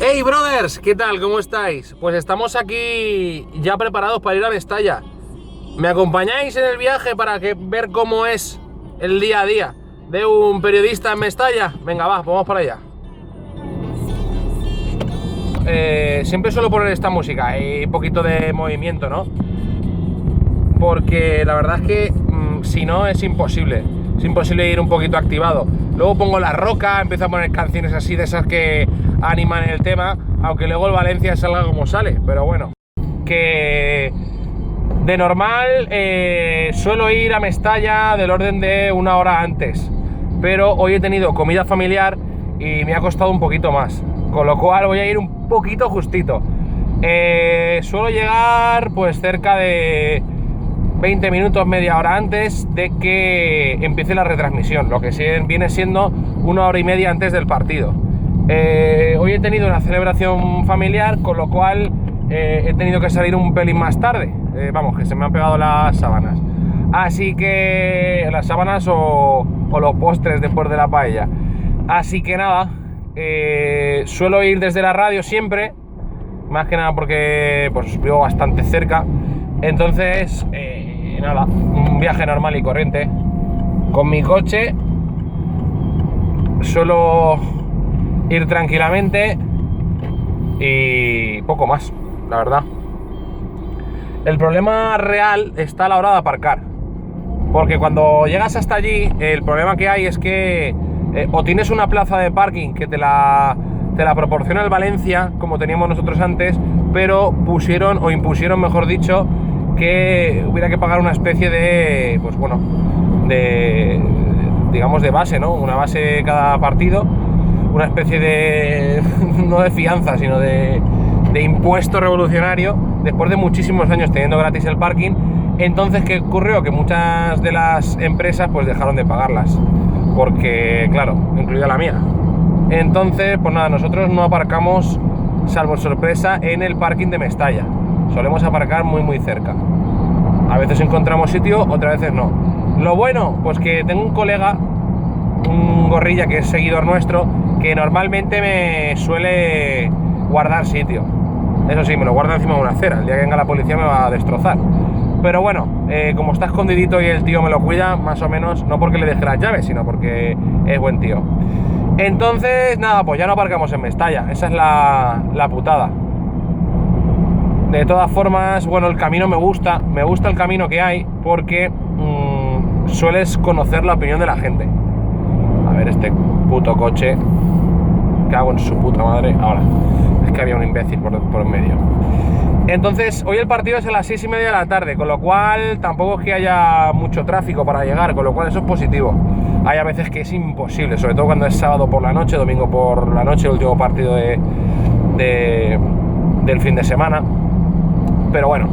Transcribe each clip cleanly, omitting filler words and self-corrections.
Hey brothers, ¿qué tal? ¿Cómo estáis? Pues estamos aquí ya preparados para ir a Mestalla. ¿Me acompañáis en el viaje para ver cómo es el día a día de un periodista en Mestalla? Venga, vamos para allá. Siempre suelo poner esta música y un poquito de movimiento, ¿no? Porque la verdad es que si no es imposible. Es imposible ir un poquito activado. Luego pongo La Roca, empiezo a poner canciones así de esas que animan el tema, aunque luego el Valencia salga como sale. Pero bueno, que de normal suelo ir a Mestalla del orden de una hora antes. Pero hoy he tenido comida familiar y me ha costado un poquito más. Con lo cual voy a ir un poquito justito. Suelo llegar pues cerca de 20 minutos, media hora antes de que empiece la retransmisión, lo que viene siendo una hora y media antes del partido. Hoy he tenido una celebración familiar, con lo cual he tenido que salir un pelín más tarde. Vamos, que se me han pegado las sábanas. Así que las sábanas o los postres después de la paella. Así que nada, suelo ir desde la radio siempre, más que nada porque pues vivo bastante cerca. Entonces, nada, un viaje normal y corriente. Con mi coche suelo ir tranquilamente y poco más, la verdad. El problema real está a la hora de aparcar. Porque cuando llegas hasta allí, el problema que hay es que o tienes una plaza de parking que te la proporciona el Valencia, como teníamos nosotros antes, pero impusieron, mejor dicho, que hubiera que pagar una especie de, pues bueno, digamos de base, ¿no? Una base cada partido, una especie de, no de fianza, sino de impuesto revolucionario, después de muchísimos años teniendo gratis el parking. Entonces, ¿qué ocurrió? Que muchas de las empresas pues dejaron de pagarlas, porque, claro, incluida la mía. Entonces, pues nada, nosotros no aparcamos, salvo sorpresa, en el parking de Mestalla. Solemos aparcar muy cerca. A veces encontramos sitio, otras veces no. Lo bueno, pues que tengo un colega, un gorrilla que es seguidor nuestro, que normalmente me suele guardar sitio. Eso sí, me lo guarda encima de una acera. El día que venga la policía me va a destrozar. Pero bueno, como está escondidito y el tío me lo cuida, más o menos, no porque le deje las llaves, sino porque es buen tío. Entonces, nada, pues ya no aparcamos en Mestalla. Esa es la putada. De todas formas, bueno, el camino me gusta el camino que hay, porque sueles conocer la opinión de la gente. A ver, este puto coche, cago en su puta madre. Ahora, es que había un imbécil por en medio. Entonces, hoy el partido es a las 6:30 de la tarde, con lo cual tampoco es que haya mucho tráfico para llegar, con lo cual eso es positivo. Hay a veces que es imposible, sobre todo cuando es sábado por la noche, domingo por la noche, el último partido del fin de semana. Pero bueno,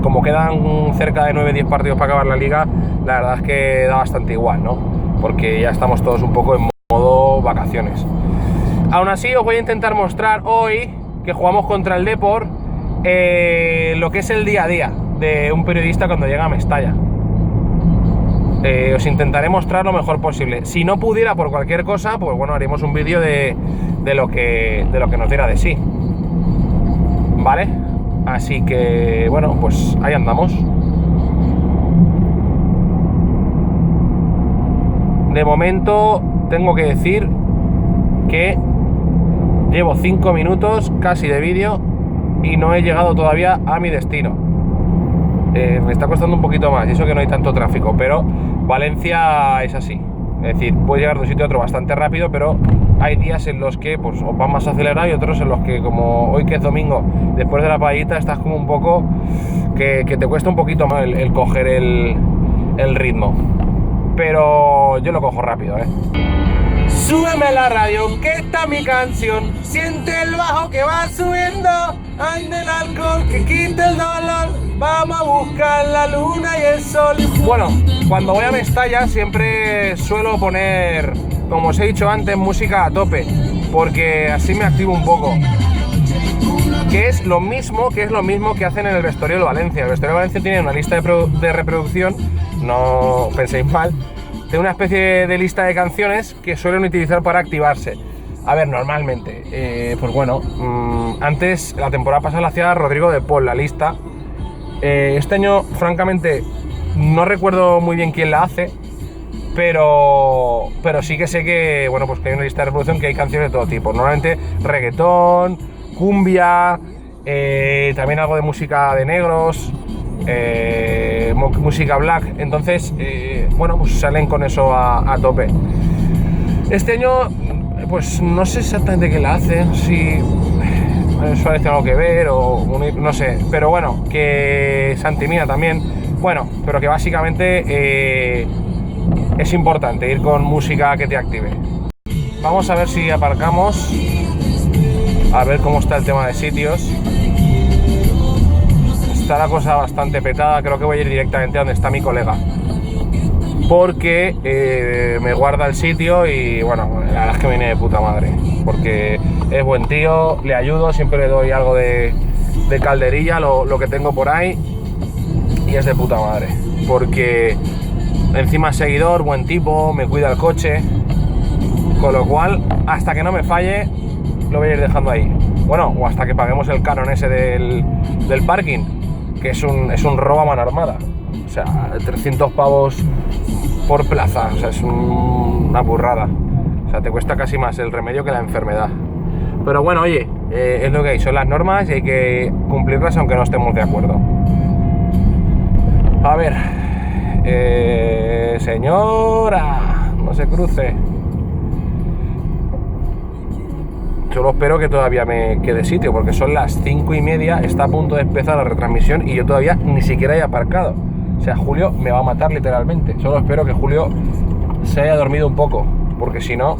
como quedan cerca de 9-10 partidos para acabar la liga, la verdad es que da bastante igual, ¿no? Porque ya estamos todos un poco en modo vacaciones. Aún así, os voy a intentar mostrar hoy que jugamos contra el Depor lo que es el día a día de un periodista cuando llega a Mestalla. Os intentaré mostrar lo mejor posible. Si no pudiera por cualquier cosa, pues bueno, haremos un vídeo de lo que nos diera de sí. ¿Vale? Así que, bueno, pues ahí andamos. De momento, tengo que decir que llevo 5 minutos casi de vídeo y no he llegado todavía a mi destino. Me está costando un poquito más, y eso que no hay tanto tráfico, pero Valencia es así. Es decir, puedes llegar de un sitio a otro bastante rápido, pero hay días en los que pues vas más acelerado y otros en los que, como hoy que es domingo, después de la paellita, estás como un poco que te cuesta un poquito más el coger el ritmo. Pero yo lo cojo rápido, Súbeme la radio, que está mi canción. Siente el bajo que va subiendo. Anda el alcohol que quita el dolor. Vamos a buscar la luna y el sol. Bueno, cuando voy a Mestalla siempre suelo poner, como os he dicho antes, música a tope, porque así me activo un poco. Que es lo mismo que hacen en el vestuario del Valencia. El vestuario del Valencia tiene una lista de reproducción, no penséis mal, de una especie de lista de canciones que suelen utilizar para activarse. A ver, normalmente, pues bueno, antes, la temporada pasada la hacía Rodrigo de Paul, la lista. Este año, francamente, no recuerdo muy bien quién la hace, pero sí que sé que, bueno, pues que hay una lista de reproducción que hay canciones de todo tipo. Normalmente reggaetón, cumbia, también algo de música de negros, música black. Entonces, bueno, pues salen con eso a tope. Este año, pues no sé exactamente qué la hace, si Suárez tiene algo que ver o no sé, pero bueno, que Santimina también, bueno, pero que básicamente es importante ir con música que te active. Vamos a ver si aparcamos, a ver cómo está el tema de sitios. Está la cosa bastante petada, creo que voy a ir directamente a donde está mi colega, porque me guarda el sitio y bueno, la verdad es que viene de puta madre, porque es buen tío, le ayudo, siempre le doy algo de calderilla, lo que tengo por ahí, y es de puta madre, porque encima es seguidor, buen tipo, me cuida el coche, con lo cual, hasta que no me falle, lo voy a ir dejando ahí. Bueno, o hasta que paguemos el canon ese del parking, que es un robo a mano armada. O sea, 300 pavos por plaza, o sea, es una burrada. O sea, te cuesta casi más el remedio que la enfermedad. Pero bueno, oye, es lo que hay, son las normas y hay que cumplirlas aunque no estemos de acuerdo. A ver, señora, no se cruce. Solo espero que todavía me quede sitio, porque son las 5:30, está a punto de empezar la retransmisión y yo todavía ni siquiera he aparcado. O sea, Julio me va a matar literalmente. Solo espero que Julio se haya dormido un poco, porque si no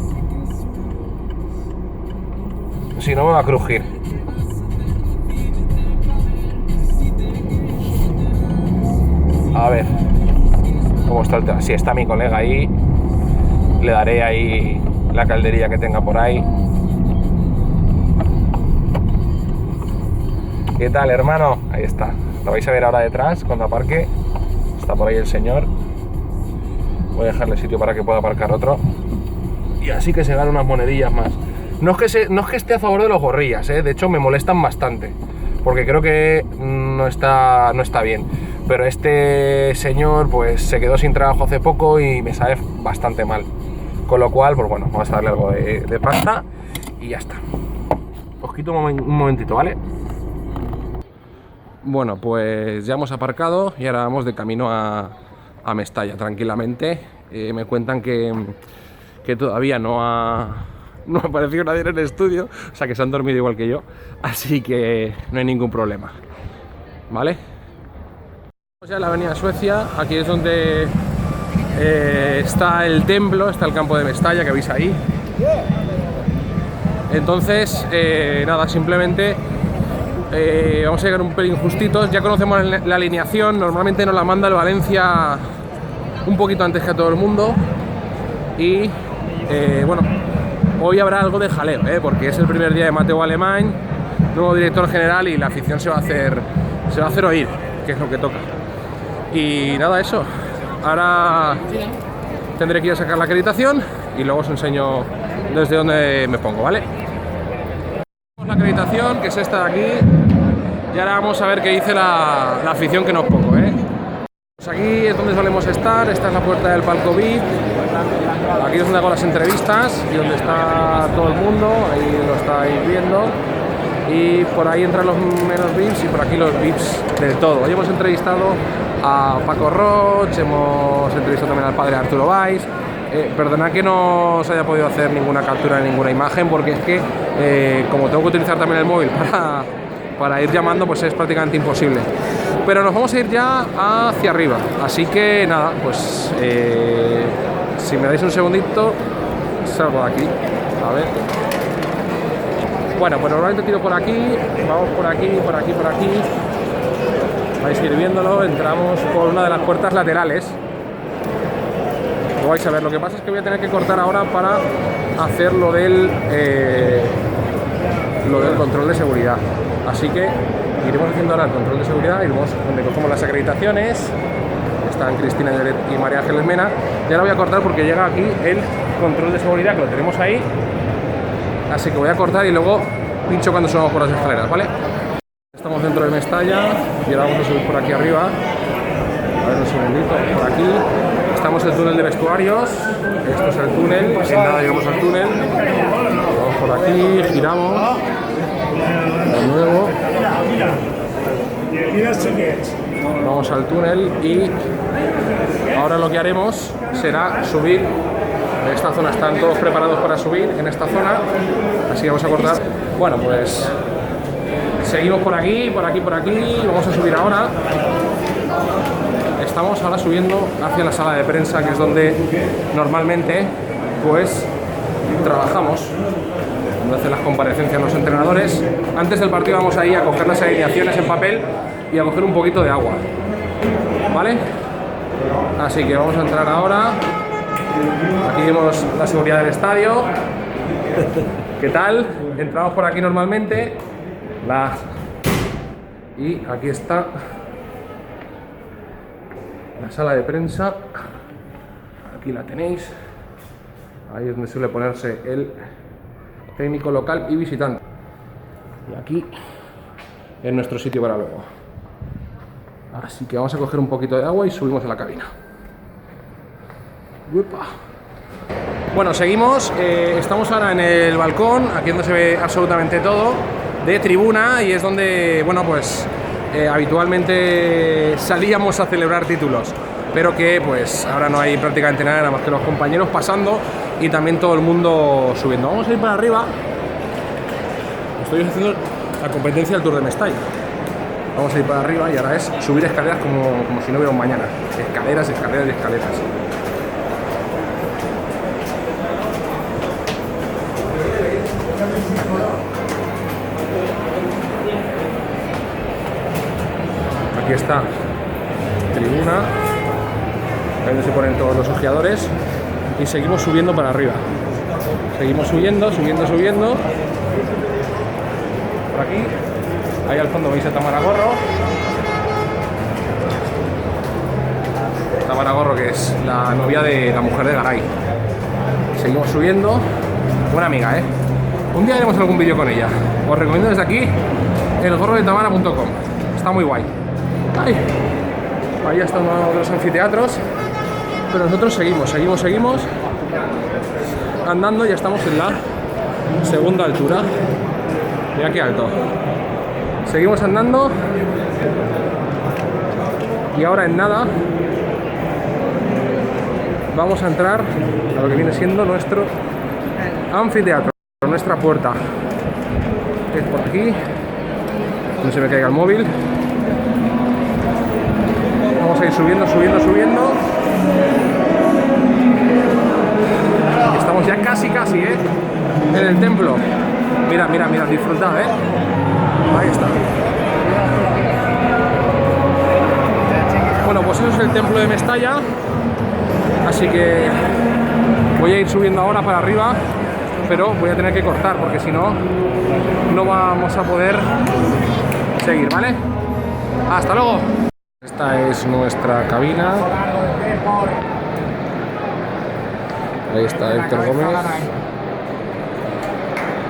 me va a crujir. A ver cómo está el tema. Si está mi colega ahí, le daré ahí la calderilla que tenga por ahí. ¿Qué tal, hermano? Ahí está. Lo vais a ver ahora detrás cuando aparque. Está por ahí el señor. Voy a dejarle sitio para que pueda aparcar otro. Y así que se gane unas monedillas más. No es que esté a favor de los gorrillas, de hecho me molestan bastante, porque creo que no está bien. Pero este señor pues se quedó sin trabajo hace poco y me sabe bastante mal. Con lo cual, pues bueno, vamos a darle algo de pasta y ya está. Os quito un momentito, ¿vale? Bueno, pues ya hemos aparcado y ahora vamos de camino a Mestalla tranquilamente. Me cuentan que todavía no ha aparecido nadie en el estudio, o sea que se han dormido igual que yo, así que no hay ningún problema, ¿vale? Vamos ya a la avenida Suecia, aquí es donde está el templo, está el campo de Mestalla que veis ahí. Entonces, nada, simplemente vamos a llegar un pelín justitos. Ya conocemos la alineación, normalmente nos la manda el Valencia un poquito antes que a todo el mundo. Y bueno, hoy habrá algo de jaleo, porque es el primer día de Mateu Alemany, nuevo director general, y la afición se va a hacer oír, que es lo que toca. Y nada, eso. Ahora tendré que ir a sacar la acreditación y luego os enseño desde dónde me pongo, ¿vale? La acreditación, que es esta de aquí, y ahora vamos a ver qué dice la afición que nos pongo, Pues aquí es donde solemos estar, esta es la puerta del palco VIP, aquí es donde hago las entrevistas y donde está todo el mundo, ahí lo estáis viendo, y por ahí entran los menos VIPs y por aquí los VIPs del todo. Hoy hemos entrevistado a Paco Roig, hemos entrevistado también al padre Arturo Valls. Perdonad que no os haya podido hacer ninguna captura de ninguna imagen, porque es que como tengo que utilizar también el móvil para ir llamando, pues es prácticamente imposible. Pero nos vamos a ir ya hacia arriba, así que nada, pues si me dais un segundito, salgo de aquí, a ver. Bueno, pues normalmente tiro por aquí, vamos por aquí, por aquí, por aquí. Vais a ir viéndolo, entramos por una de las puertas laterales. Lo vais a ver, lo que pasa es que voy a tener que cortar ahora para hacer lo del control de seguridad. Así que iremos haciendo ahora el control de seguridad, iremos donde cogemos las acreditaciones. Están Cristina Lloret y María Ángeles Mena. Y ahora voy a cortar porque llega aquí el control de seguridad, que lo tenemos ahí. Así que voy a cortar y luego pincho cuando subamos por las escaleras, ¿vale? Estamos dentro de Mestalla y ahora vamos a subir por aquí arriba. A ver un segundito, por aquí. Estamos en el túnel de vestuarios. Esto es el túnel, sin nada llegamos al túnel. Vamos por aquí, giramos. De nuevo. Vamos al túnel y ahora lo que haremos será subir. En esta zona están todos preparados para subir en esta zona, así que vamos a cortar. Bueno, pues seguimos por aquí, por aquí, por aquí. Vamos a subir ahora. Estamos ahora subiendo hacia la sala de prensa, que es donde normalmente pues trabajamos, donde hacen las comparecencias los entrenadores. Antes del partido vamos ahí a coger las alineaciones en papel y a coger un poquito de agua, ¿vale? Así que vamos a entrar ahora. Aquí vemos la seguridad del estadio. ¿Qué tal? Entramos por aquí normalmente. Y aquí está la sala de prensa. Aquí la tenéis. Ahí es donde suele ponerse el técnico local y visitante. Y aquí es nuestro sitio para luego. Así que vamos a coger un poquito de agua y subimos a la cabina. ¡Uepa! Bueno, seguimos. Estamos ahora en el balcón, aquí donde se ve absolutamente todo, de tribuna, y es donde, bueno, pues habitualmente salíamos a celebrar títulos, pero que pues ahora no hay prácticamente nada más que los compañeros pasando y también todo el mundo subiendo. Vamos a ir para arriba. Estoy haciendo la competencia del Tour de Mestalla. Vamos a ir para arriba y ahora es subir escaleras como si no hubiera un mañana. Escaleras, escaleras y escaleras. Aquí está tribuna, ahí donde se ponen todos los ojeadores, y seguimos subiendo para arriba. Seguimos subiendo. Por aquí, ahí al fondo veis a Tamara Gorro. Tamara Gorro, que es la novia de la mujer de Garay. Seguimos subiendo. Buena amiga, ¿eh? Un día haremos algún vídeo con ella. Os recomiendo desde aquí elgorrodetamara.com. Está muy guay. ¡Ay! Ahí están los anfiteatros. Pero nosotros seguimos andando. Ya estamos en la segunda altura. Mira qué alto. Seguimos andando. Y ahora en nada vamos a entrar a lo que viene siendo nuestro anfiteatro, nuestra puerta. Es por aquí. No se me caiga el móvil. Vamos a ir subiendo. Y estamos ya casi, en el templo. Mira, disfrutad, Ahí está. Bueno, pues eso es el templo de Mestalla. Así que voy a ir subiendo ahora para arriba, pero voy a tener que cortar porque si no, no vamos a poder seguir, ¿vale? ¡Hasta luego! Esta es nuestra cabina. Ahí está Héctor Gómez.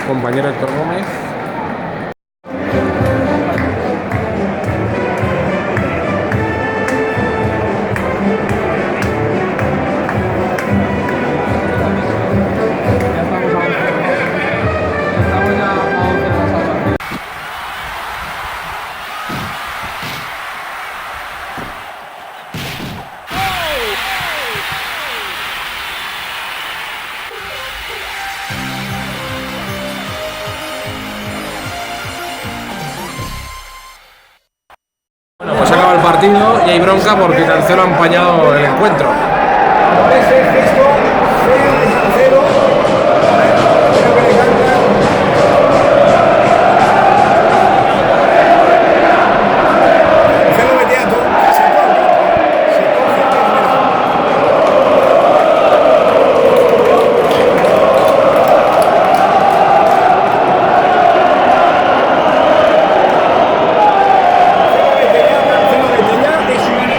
Compañero Héctor Gómez. Pues acaba el partido y hay bronca porque Cancelo ha empañado el encuentro.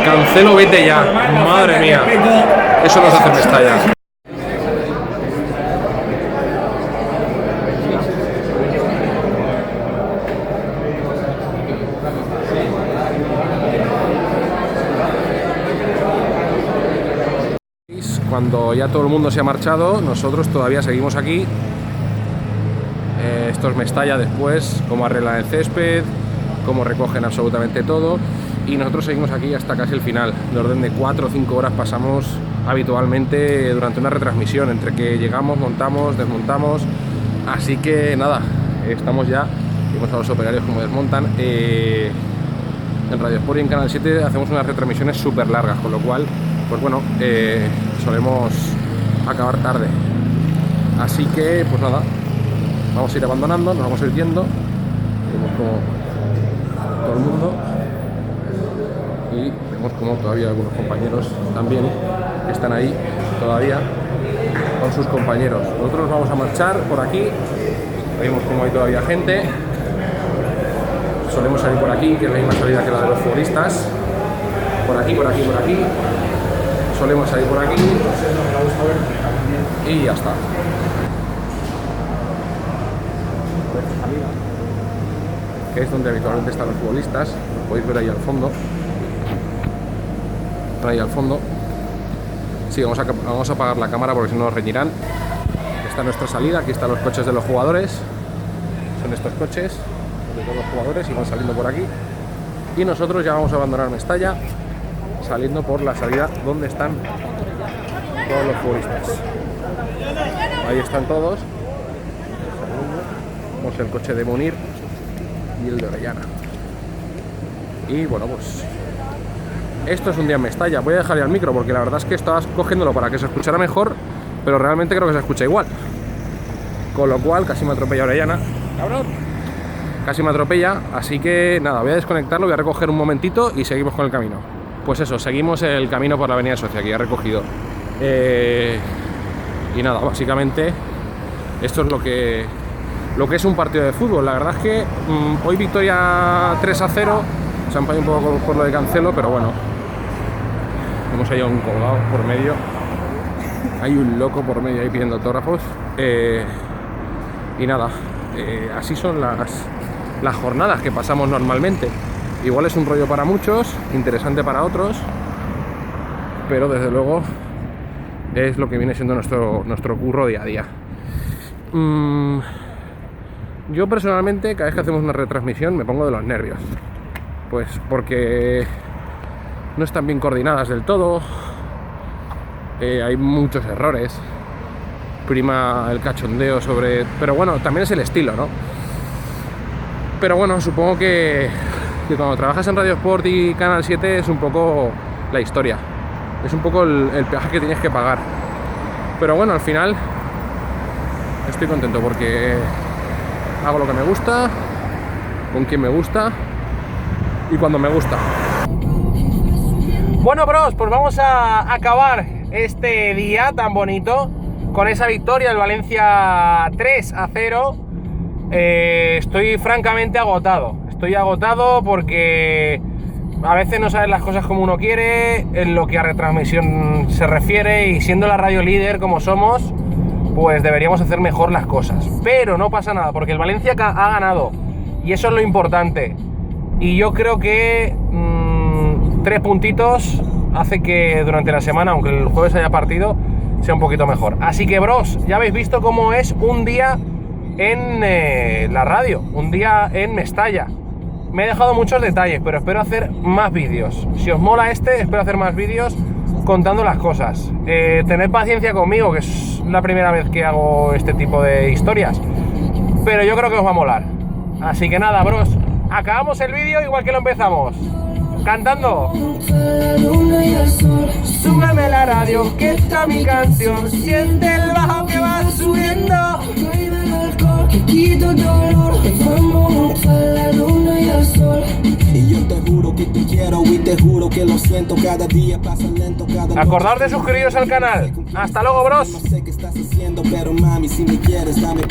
Cancelo, vete ya, madre mía, eso nos hace Mestalla. cuando ya todo el mundo se ha marchado, nosotros todavía seguimos aquí. Esto es Mestalla después, cómo arreglan el césped, cómo recogen absolutamente todo, y nosotros seguimos aquí hasta casi el final. De orden de 4 o 5 horas pasamos habitualmente durante una retransmisión, entre que llegamos, montamos, desmontamos, así que nada, estamos ya, vemos a los operarios cómo desmontan. En Radio Sport y en Canal 7 hacemos unas retransmisiones súper largas, con lo cual, pues bueno, solemos acabar tarde, así que pues nada, vamos a ir abandonando, nos vamos a ir yendo, vemos como todo el mundo, y vemos como todavía algunos compañeros también están ahí todavía con sus compañeros. Nosotros vamos a marchar por aquí, vemos como hay todavía gente, solemos salir por aquí, que es la misma salida que la de los futbolistas, por aquí, por aquí, por aquí, solemos salir por aquí y ya está. Que es donde habitualmente están los futbolistas, los podéis ver ahí al fondo. Están ahí al fondo. Sí, vamos a apagar la cámara porque si no nos reñirán. Esta es nuestra salida, aquí están los coches de los jugadores. Son estos coches de todos los jugadores y van saliendo por aquí. Y nosotros ya vamos a abandonar Mestalla, saliendo por la salida donde están todos los futbolistas. Ahí están todos. Vemos el coche de Munir y el de Orellana. Y bueno, pues esto es un día en Mestalla. Voy a dejar ya el micro porque la verdad es que estaba cogiéndolo para que se escuchara mejor, pero realmente creo que se escucha igual. Con lo cual casi me atropella Orellana. ¡Cabrón! Casi me atropella, así que nada, voy a desconectarlo, voy a recoger un momentito y seguimos con el camino. Pues eso, seguimos el camino por la avenida Socia, que ya he recogido. Y nada, básicamente esto es lo que es un partido de fútbol. La verdad es que hoy victoria 3-0, se han fallado un poco por lo de Cancelo, pero bueno, hemos ahí un colgado por medio, hay un loco por medio ahí pidiendo autógrafos, y nada, así son las jornadas que pasamos normalmente. Igual es un rollo para muchos, interesante para otros, pero desde luego es lo que viene siendo nuestro curro día a día. Yo personalmente, cada vez que hacemos una retransmisión me pongo de los nervios, pues porque no están bien coordinadas del todo, hay muchos errores, prima el cachondeo sobre... Pero bueno, también es el estilo, ¿no? Pero bueno, supongo que cuando trabajas en Radio Sport y Canal 7 es un poco la historia, es un poco el peaje que tienes que pagar. Pero bueno, al final estoy contento porque hago lo que me gusta, con quien me gusta y cuando me gusta. Bueno, bros, pues vamos a acabar este día tan bonito con esa victoria del Valencia 3-0. Estoy francamente agotado. Estoy agotado porque a veces no sabes las cosas como uno quiere, en lo que a retransmisión se refiere, y siendo la radio líder como somos, pues deberíamos hacer mejor las cosas. Pero no pasa nada, porque el Valencia ha ganado, y eso es lo importante. Y yo creo que 3 puntitos hace que durante la semana, aunque el jueves haya partido, sea un poquito mejor. Así que, bros, ya habéis visto cómo es un día en la radio, un día en Mestalla. Me he dejado muchos detalles, pero espero hacer más vídeos. Si os mola espero hacer más vídeos contando las cosas. Tened paciencia conmigo, que es la primera vez que hago este tipo de historias, pero yo creo que os va a molar. Así que nada, bros, acabamos el vídeo igual que lo empezamos, cantando. Súbeme la radio, que está mi canción. Siente el bajo que va subiendo. Quito dolor, vamos a la luna y al sol. Y yo te juro que te quiero y te juro que lo siento. Cada día pasa lento, Acordaos de suscribiros al canal. Hasta luego, bros. No sé qué estás haciendo, pero mami, si me quieres, dame